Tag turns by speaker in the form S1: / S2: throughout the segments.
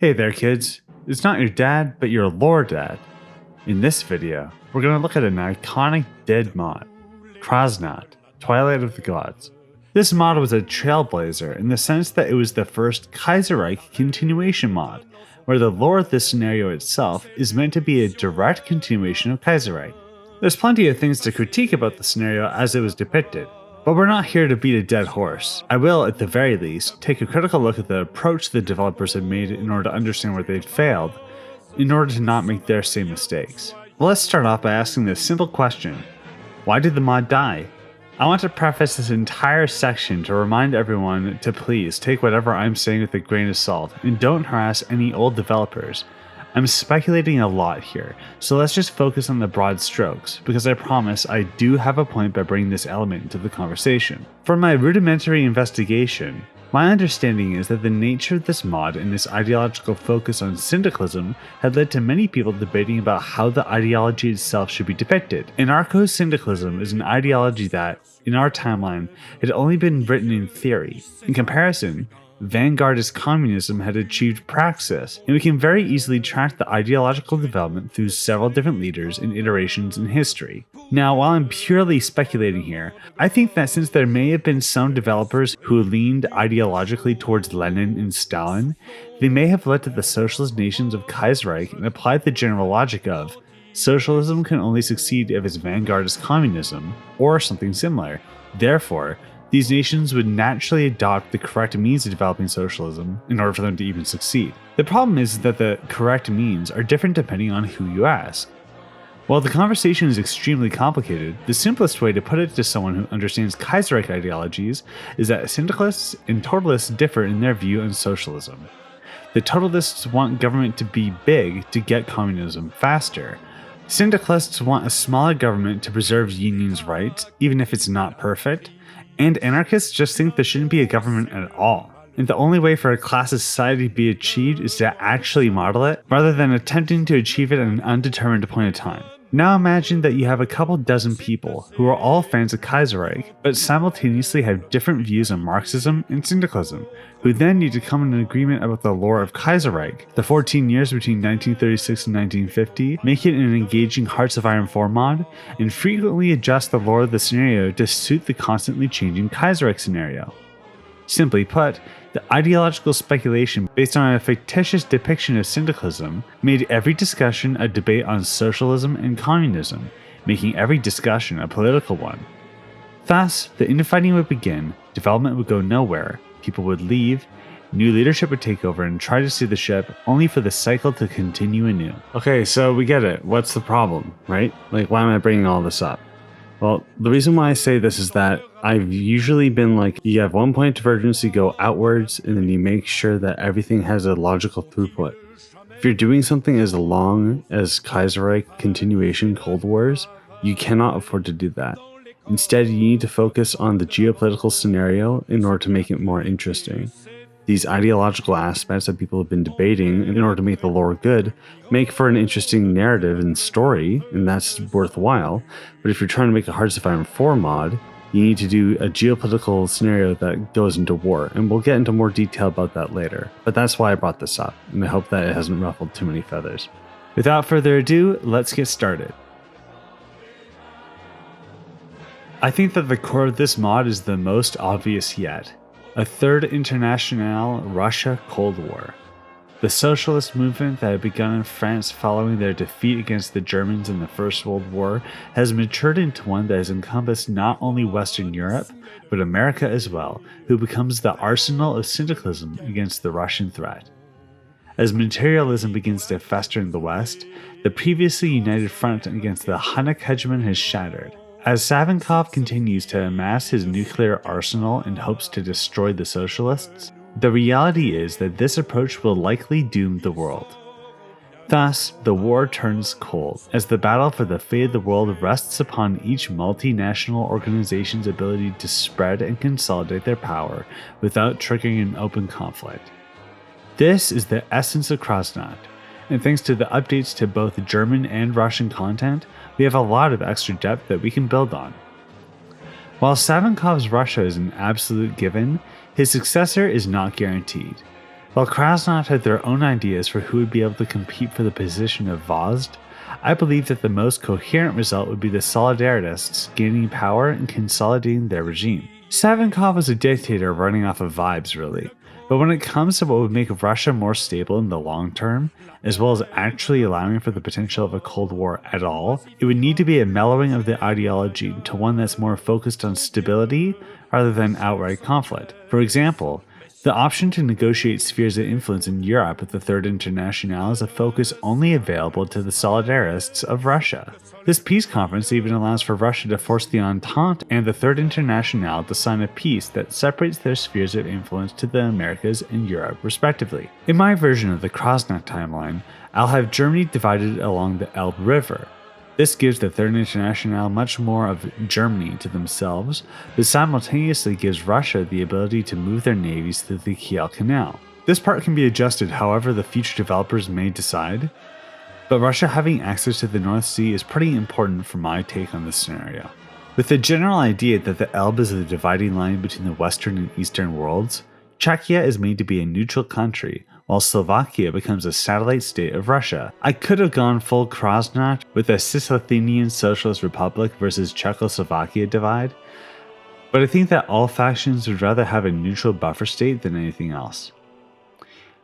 S1: Hey there kids, it's not your dad, but your LoreDad. In this video, we're going to look at an iconic dead mod, Krasnacht, Twilight of the Gods. This mod was a trailblazer in the sense that it was the first Kaiserreich continuation mod, where the lore of this scenario itself is meant to be a direct continuation of Kaiserreich. There's plenty of things to critique about the scenario as it was depicted, but we're not here to beat a dead horse. I will, at the very least, take a critical look at the approach the developers had made in order to understand where they'd failed, in order to not make their same mistakes. Well, let's start off by asking this simple question: why did the mod die? I want to preface this entire section to remind everyone to please take whatever I'm saying with a grain of salt, and don't harass any old developers. I'm speculating a lot here, so let's just focus on the broad strokes, because I promise I do have a point by bringing this element into the conversation. From my rudimentary investigation, my understanding is that the nature of this mod and this ideological focus on syndicalism had led to many people debating about how the ideology itself should be depicted. Anarcho-syndicalism is an ideology that, in our timeline, had only been written in theory. In comparison, vanguardist communism had achieved praxis, and we can very easily track the ideological development through several different leaders and iterations in history. Now, while I'm purely speculating here, I think that since there may have been some developers who leaned ideologically towards Lenin and Stalin, they may have looked at the socialist nations of Kaiserreich and applied the general logic of socialism can only succeed if it's vanguardist communism, or something similar. Therefore, these nations would naturally adopt the correct means of developing socialism in order for them to even succeed. The problem is that the correct means are different depending on who you ask. While the conversation is extremely complicated, the simplest way to put it to someone who understands Kaiserreich ideologies is that syndicalists and totalists differ in their view on socialism. The totalists want government to be big to get communism faster. Syndicalists want a smaller government to preserve unions' rights, even if it's not perfect. And anarchists just think there shouldn't be a government at all. And the only way for a class society to be achieved is to actually model it, rather than attempting to achieve it at an undetermined point of time. Now imagine that you have a couple dozen people who are all fans of Kaiserreich, but simultaneously have different views on Marxism and syndicalism, who then need to come to an agreement about the lore of Kaiserreich. The 14 years between 1936 and 1950 make it an engaging Hearts of Iron 4 mod, and frequently adjust the lore of the scenario to suit the constantly changing Kaiserreich scenario. Simply put, the ideological speculation based on a fictitious depiction of syndicalism made every discussion a debate on socialism and communism, making every discussion a political one. Thus, the infighting would begin, development would go nowhere, people would leave, new leadership would take over and try to steer the ship, only for the cycle to continue anew. Okay, so we get it. What's the problem, right? Like, why am I bringing all this up? Well, the reason why I say this is that I've usually been like, you have one point of divergence, you go outwards, and then you make sure that everything has a logical throughput. If you're doing something as long as Kaiserreich continuation Cold Wars, you cannot afford to do that. Instead, you need to focus on the geopolitical scenario in order to make it more interesting. These ideological aspects that people have been debating in order to make the lore good make for an interesting narrative and story, and that's worthwhile. But if you're trying to make a Hearts of Iron 4 mod, you need to do a geopolitical scenario that goes into war, and we'll get into more detail about that later. But that's why I brought this up, and I hope that it hasn't ruffled too many feathers. Without further ado, let's get started. I think that the core of this mod is the most obvious yet. A Third International Russia-Cold War. The socialist movement that had begun in France following their defeat against the Germans in the First World War has matured into one that has encompassed not only Western Europe, but America as well, who becomes the arsenal of syndicalism against the Russian threat. As materialism begins to fester in the West, the previously united front against the Hunnic hegemon has shattered. As Savinkov continues to amass his nuclear arsenal in hopes to destroy the socialists, the reality is that this approach will likely doom the world. Thus, the war turns cold, as the battle for the fate of the world rests upon each multinational organization's ability to spread and consolidate their power without triggering an open conflict. This is the essence of Krasnacht, and thanks to the updates to both German and Russian content, we have a lot of extra depth that we can build on. While Savinkov's Russia is an absolute given, his successor is not guaranteed. While Krasnacht had their own ideas for who would be able to compete for the position of Vozd, I believe that the most coherent result would be the Solidarists gaining power and consolidating their regime. Savinkov was a dictator running off of vibes, really. But when it comes to what would make Russia more stable in the long term, as well as actually allowing for the potential of a Cold War at all, it would need to be a mellowing of the ideology to one that's more focused on stability rather than outright conflict. For example, the option to negotiate spheres of influence in Europe with the Third Internationale is a focus only available to the Solidarists of Russia. This peace conference even allows for Russia to force the Entente and the Third Internationale to sign a peace that separates their spheres of influence to the Americas and Europe, respectively. In my version of the Krasnacht timeline, I'll have Germany divided along the Elbe River. This gives the Third Internationale much more of Germany to themselves, but simultaneously gives Russia the ability to move their navies through the Kiel Canal. This part can be adjusted however the future developers may decide, but Russia having access to the North Sea is pretty important for my take on this scenario. With the general idea that the Elbe is the dividing line between the Western and Eastern worlds, Czechia is made to be a neutral country, while Slovakia becomes a satellite state of Russia. I could have gone full Krasnacht with a Cisleithanian Socialist Republic versus Czechoslovakia divide, but I think that all factions would rather have a neutral buffer state than anything else.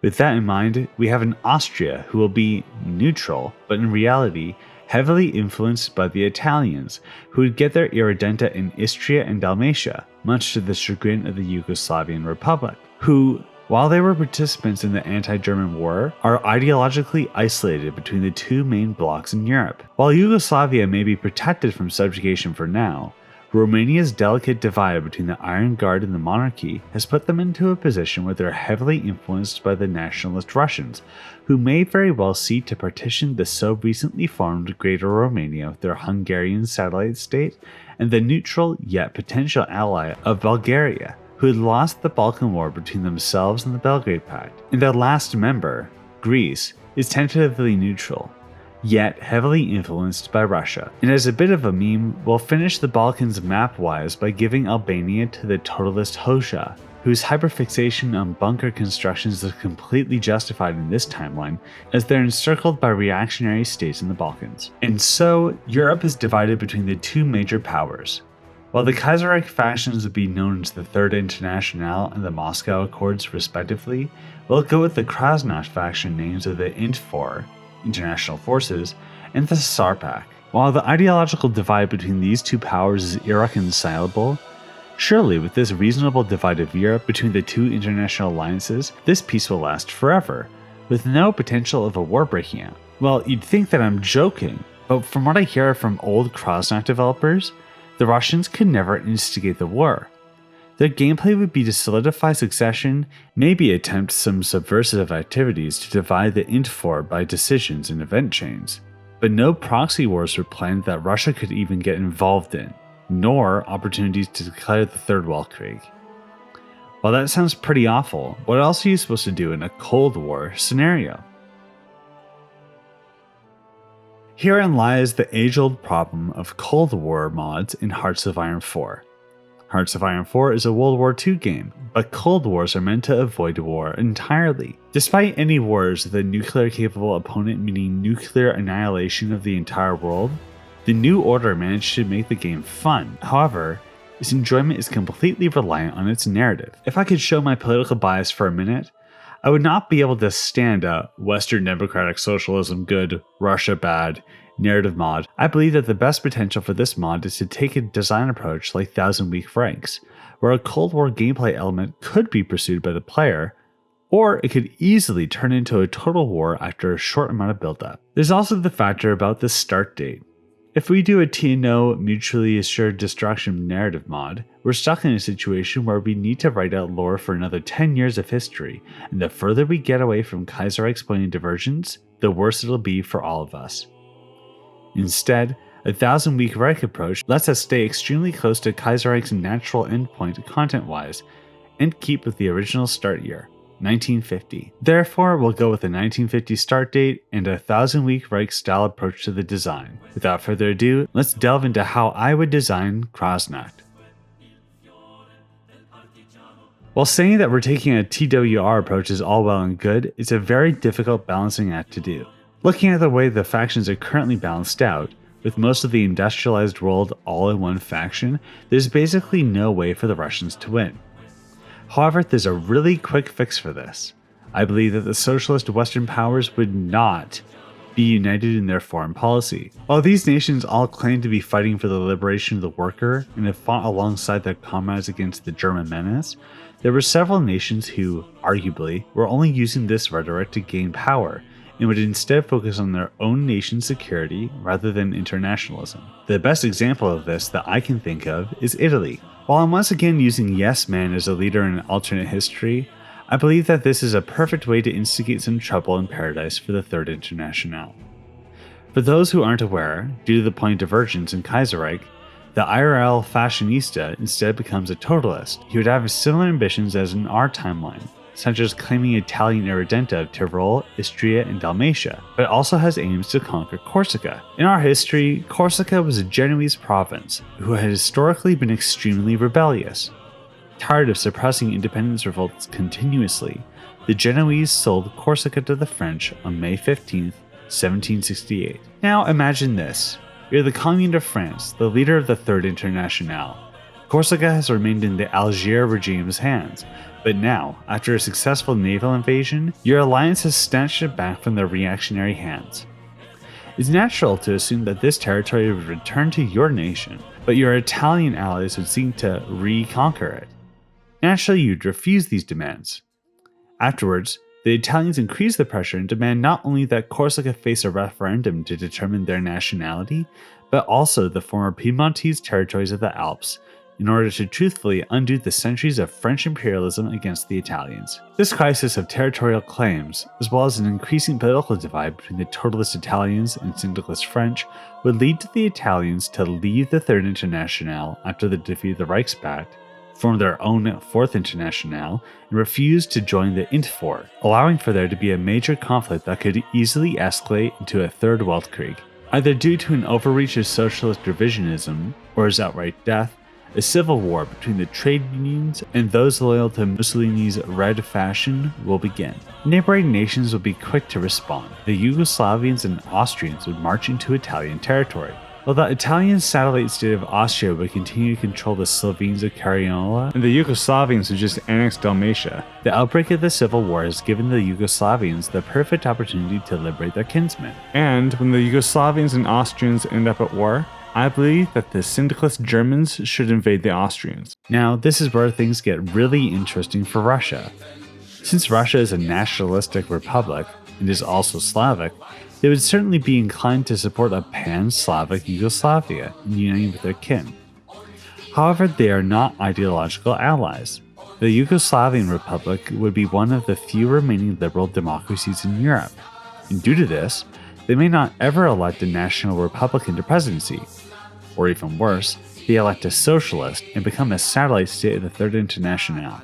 S1: With that in mind, we have an Austria who will be neutral, but in reality, heavily influenced by the Italians, who would get their irredenta in Istria and Dalmatia, much to the chagrin of the Yugoslavian Republic, who, while they were participants in the anti-German war, are ideologically isolated between the two main blocs in Europe. While Yugoslavia may be protected from subjugation for now, Romania's delicate divide between the Iron Guard and the monarchy has put them into a position where they're heavily influenced by the nationalist Russians, who may very well seek to partition the so recently formed Greater Romania with their Hungarian satellite state and the neutral yet potential ally of Bulgaria, who had lost the Balkan War between themselves and the Belgrade Pact. And their last member, Greece, is tentatively neutral, yet heavily influenced by Russia. And as a bit of a meme, we'll finish the Balkans map-wise by giving Albania to the totalist Hoxha, whose hyperfixation on bunker constructions is completely justified in this timeline, as they're encircled by reactionary states in the Balkans. And so, Europe is divided between the two major powers. While the Kaiserreich factions would be known as the Third Internationale and the Moscow Accords respectively, we'll go with the Krasnacht faction names of the INT4, International Forces, and the Sarpak. While the ideological divide between these two powers is irreconcilable, surely with this reasonable divide of Europe between the two international alliances, this peace will last forever, with no potential of a war breaking out. Well, you'd think that I'm joking, but from what I hear from old Krasnacht developers, the Russians could never instigate the war. Their gameplay would be to solidify succession, maybe attempt some subversive activities to divide the INT4 by decisions and event chains. But no proxy wars were planned that Russia could even get involved in, nor opportunities to declare the Third Weltkrieg. While that sounds pretty awful, what else are you supposed to do in a Cold War scenario? Herein lies the age-old problem of Cold War mods in Hearts of Iron 4. Hearts of Iron 4 is a World War II game, but Cold Wars are meant to avoid war entirely. Despite any wars with a nuclear-capable opponent meaning nuclear annihilation of the entire world, the New Order managed to make the game fun. However, its enjoyment is completely reliant on its narrative. If I could show my political bias for a minute, I would not be able to stand a Western Democratic Socialism good, Russia bad narrative mod. I believe that the best potential for this mod is to take a design approach like Thousand Week Ranks, where a Cold War gameplay element could be pursued by the player, or it could easily turn into a total war after a short amount of build-up. There's also the factor about the start date. If we do a TNO mutually assured destruction narrative mod, we're stuck in a situation where we need to write out lore for another 10 years of history, and the further we get away from Kaiserreich explaining divergence, the worse it'll be for all of us. Instead, a Thousand Week Reich approach lets us stay extremely close to Kaiserreich's natural endpoint content-wise, and keep with the original start year, 1950. Therefore, we'll go with a 1950 start date and a Thousand Week Reich style approach to the design. Without further ado, let's delve into how I would design Krasnacht. While saying that we're taking a TWR approach is all well and good, it's a very difficult balancing act to do. Looking at the way the factions are currently balanced out, with most of the industrialized world all in one faction, there's basically no way for the Russians to win. However, there's a really quick fix for this. I believe that the socialist Western powers would not be united in their foreign policy. While these nations all claim to be fighting for the liberation of the worker and have fought alongside their comrades against the German menace, there were several nations who, arguably, were only using this rhetoric to gain power and would instead focus on their own nation's security rather than internationalism. The best example of this that I can think of is Italy. While I'm once again using Yes Man as a leader in an alternate history, I believe that this is a perfect way to instigate some trouble in paradise for the Third Internationale. For those who aren't aware, due to the point divergence in Kaiserreich, the IRL fashionista instead becomes a totalist. He would have similar ambitions as in our timeline, such as claiming Italian irredenta of Tyrol, Istria, and Dalmatia, but also has aims to conquer Corsica. In our history, Corsica was a Genoese province who had historically been extremely rebellious. Tired of suppressing independence revolts continuously, the Genoese sold Corsica to the French on May 15, 1768. Now imagine this. You're the Commune of France, the leader of the Third Internationale. Corsica has remained in the Algiers regime's hands, but now, after a successful naval invasion, your alliance has snatched it back from their reactionary hands. It's natural to assume that this territory would return to your nation, but your Italian allies would seek to reconquer it. Naturally, you'd refuse these demands. Afterwards, the Italians increase the pressure and demand not only that Corsica face a referendum to determine their nationality, but also the former Piedmontese territories of the Alps, in order to truthfully undo the centuries of French imperialism against the Italians. This crisis of territorial claims, as well as an increasing political divide between the totalist Italians and syndicalist French, would lead to the Italians to leave the Third Internationale after the defeat of the Reichspakt, form their own Fourth Internationale, and refuse to join the Int4, allowing for there to be a major conflict that could easily escalate into a Third Weltkrieg, either due to an overreach of socialist revisionism or as outright death. A civil war between the trade unions and those loyal to Mussolini's red fashion will begin. Neighboring nations would be quick to respond. The Yugoslavians and Austrians would march into Italian territory, while the Italian satellite state of Austria would continue to control the Slovenes of Carniola, and the Yugoslavians would just annex Dalmatia. The outbreak of the Civil War has given the Yugoslavians the perfect opportunity to liberate their kinsmen. And when the Yugoslavians and Austrians end up at war, I believe that the syndicalist Germans should invade the Austrians. Now, this is where things get really interesting for Russia. Since Russia is a nationalistic republic and is also Slavic, they would certainly be inclined to support a pan-Slavic Yugoslavia in uniting with their kin. However, they are not ideological allies. The Yugoslavian Republic would be one of the few remaining liberal democracies in Europe, and due to this, they may not ever elect a national Republican to presidency. Or even worse, they elect a socialist and become a satellite state of the Third Internationale.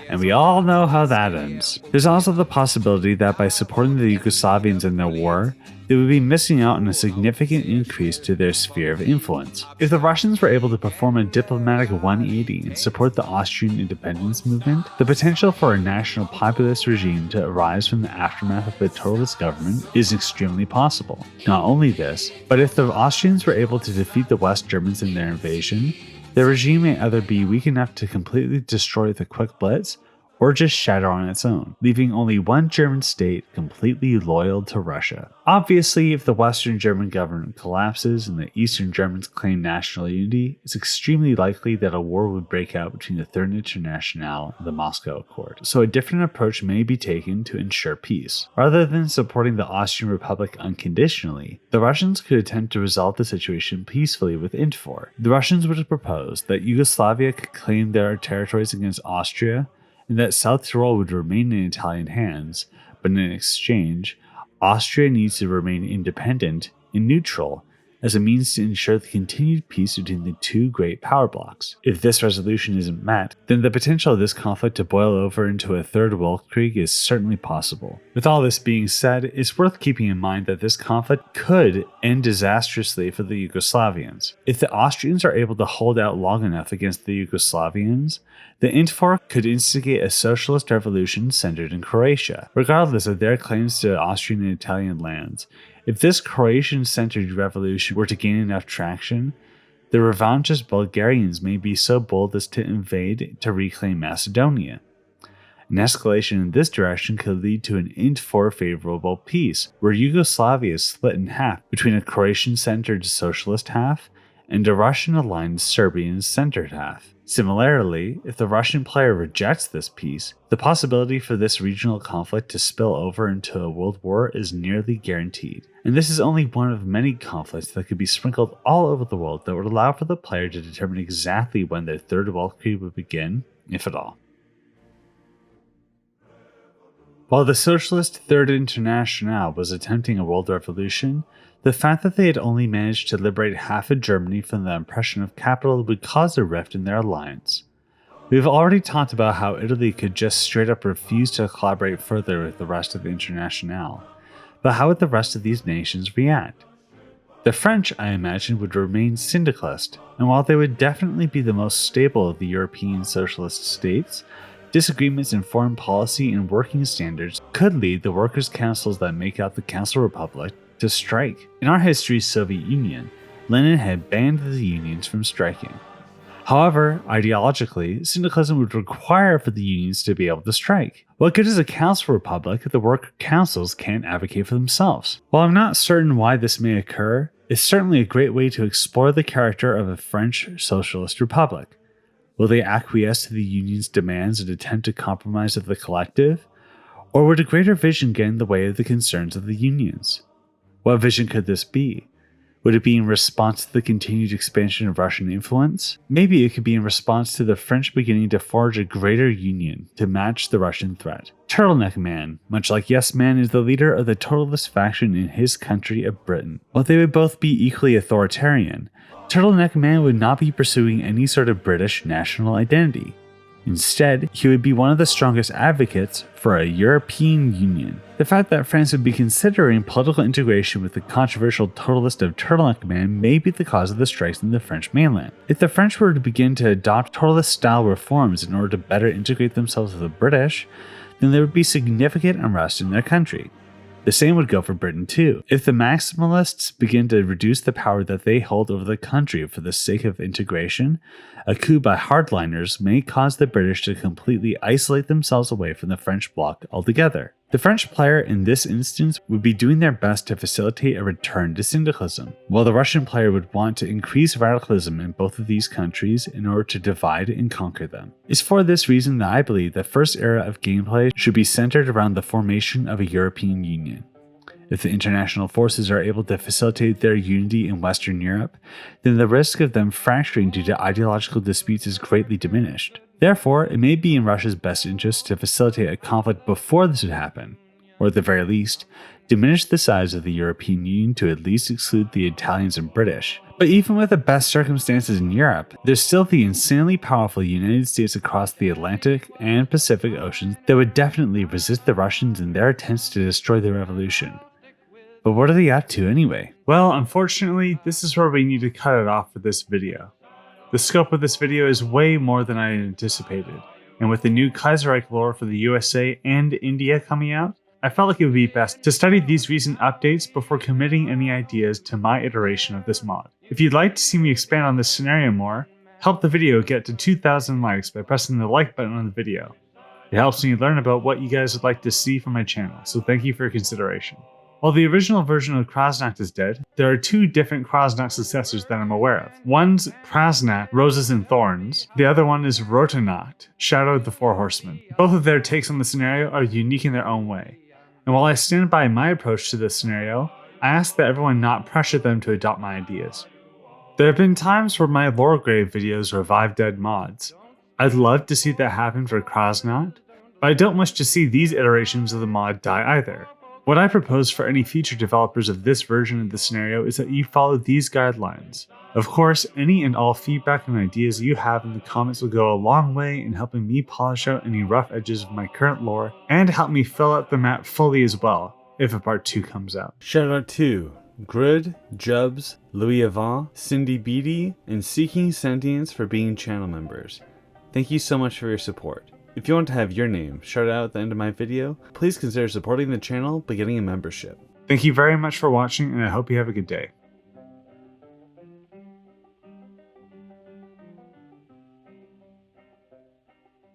S1: And we all know how that ends. There's also the possibility that by supporting the Yugoslavians in their war, they would be missing out on a significant increase to their sphere of influence. If the Russians were able to perform a diplomatic 180 and support the Austrian independence movement, the potential for a national populist regime to arise from the aftermath of the totalist government is extremely possible. Not only this, but if the Austrians were able to defeat the West Germans in their invasion, the regime may either be weak enough to completely destroy the Quick Blitz, or just shatter on its own, leaving only one German state completely loyal to Russia. Obviously, if the Western German government collapses and the Eastern Germans claim national unity, it's extremely likely that a war would break out between the Third Internationale and the Moscow Accord, so a different approach may be taken to ensure peace. Rather than supporting the Austrian Republic unconditionally, the Russians could attempt to resolve the situation peacefully with Int4. The Russians would propose that Yugoslavia could claim their territories against Austria, and that South Tyrol would remain in Italian hands, but in exchange, Austria needs to remain independent and neutral, as a means to ensure the continued peace between the two great power blocks. If this resolution isn't met, then the potential of this conflict to boil over into a third Weltkrieg is certainly possible. With all this being said, it's worth keeping in mind that this conflict could end disastrously for the Yugoslavians. If the Austrians are able to hold out long enough against the Yugoslavians, the Intfor could instigate a socialist revolution centered in Croatia, regardless of their claims to Austrian and Italian lands. If this Croatian-centered revolution were to gain enough traction, the revanchist Bulgarians may be so bold as to invade to reclaim Macedonia. An escalation in this direction could lead to an Intfor favorable peace, where Yugoslavia is split in half between a Croatian-centered socialist half and a Russian-aligned Serbian-centered half. Similarly, if the Russian player rejects this peace, the possibility for this regional conflict to spill over into a world war is nearly guaranteed. And this is only one of many conflicts that could be sprinkled all over the world that would allow for the player to determine exactly when their third Weltkrieg would begin, if at all. While the Socialist Third Internationale was attempting a world revolution, the fact that they had only managed to liberate half of Germany from the oppression of capital would cause a rift in their alliance. We've already talked about how Italy could just straight up refuse to collaborate further with the rest of the Internationale, but how would the rest of these nations react? The French, I imagine, would remain syndicalist, and while they would definitely be the most stable of the European socialist states, disagreements in foreign policy and working standards could lead the workers' councils that make up the Council Republic to strike. In our history's Soviet Union, Lenin had banned the unions from striking. However, ideologically, syndicalism would require for the unions to be able to strike. What good is a council republic if the worker councils can't advocate for themselves? While I'm not certain why this may occur, it's certainly a great way to explore the character of a French socialist republic. Will they acquiesce to the union's demands and attempt to compromise with the collective? Or would a greater vision get in the way of the concerns of the unions? What vision could this be? Would it be in response to the continued expansion of Russian influence? Maybe it could be in response to the French beginning to forge a greater union to match the Russian threat. Turtleneck Man, much like Yes Man, is the leader of the totalist faction in his country of Britain. While they would both be equally authoritarian, Turtleneck Man would not be pursuing any sort of British national identity. Instead, he would be one of the strongest advocates for a European Union. The fact that France would be considering political integration with the controversial totalist of Turtleneck Man may be the cause of the strikes in the French mainland. If the French were to begin to adopt totalist-style reforms in order to better integrate themselves with the British, then there would be significant unrest in their country. The same would go for Britain too. If the maximalists begin to reduce the power that they hold over the country for the sake of integration, a coup by hardliners may cause the British to completely isolate themselves away from the French bloc altogether. The French player in this instance would be doing their best to facilitate a return to syndicalism, while the Russian player would want to increase radicalism in both of these countries in order to divide and conquer them. It's for this reason that I believe the first era of gameplay should be centered around the formation of a European Union. If the international forces are able to facilitate their unity in Western Europe, then the risk of them fracturing due to ideological disputes is greatly diminished. Therefore, it may be in Russia's best interest to facilitate a conflict before this would happen, or at the very least, diminish the size of the European Union to at least exclude the Italians and British. But even with the best circumstances in Europe, there's still the insanely powerful United States across the Atlantic and Pacific Oceans that would definitely resist the Russians in their attempts to destroy the revolution. But what are they up to anyway? Well, unfortunately, this is where we need to cut it off for this video. The scope of this video is way more than I anticipated, and with the new Kaiserreich lore for the USA and India coming out, I felt like it would be best to study these recent updates before committing any ideas to my iteration of this mod. If you'd like to see me expand on this scenario more, help the video get to 2,000 likes by pressing the like button on the video. It helps me learn about what you guys would like to see from my channel, so thank you for your consideration. While the original version of Krasnacht is dead, there are two different Krasnacht successors that I'm aware of. One's Krasnacht, Roses and Thorns. The other one is Rotenacht, Shadow of the Four Horsemen. Both of their takes on the scenario are unique in their own way. And while I stand by my approach to this scenario, I ask that everyone not pressure them to adopt my ideas. There have been times where my LoreGrave videos revive dead mods. I'd love to see that happen for Krasnacht, but I don't wish to see these iterations of the mod die either. What I propose for any future developers of this version of the scenario is that you follow these guidelines. Of course, any and all feedback and ideas you have in the comments will go a long way in helping me polish out any rough edges of my current lore and help me fill out the map fully as well, if a part 2 comes out.
S2: Shout out to Grud, Jubs, Louis Avant, Cindy Beatty, and Seeking Sentience for being channel members. Thank you so much for your support. If you want to have your name shouted out at the end of my video, please consider supporting the channel by getting a membership.
S1: Thank you very much for watching, and I hope you have a good day.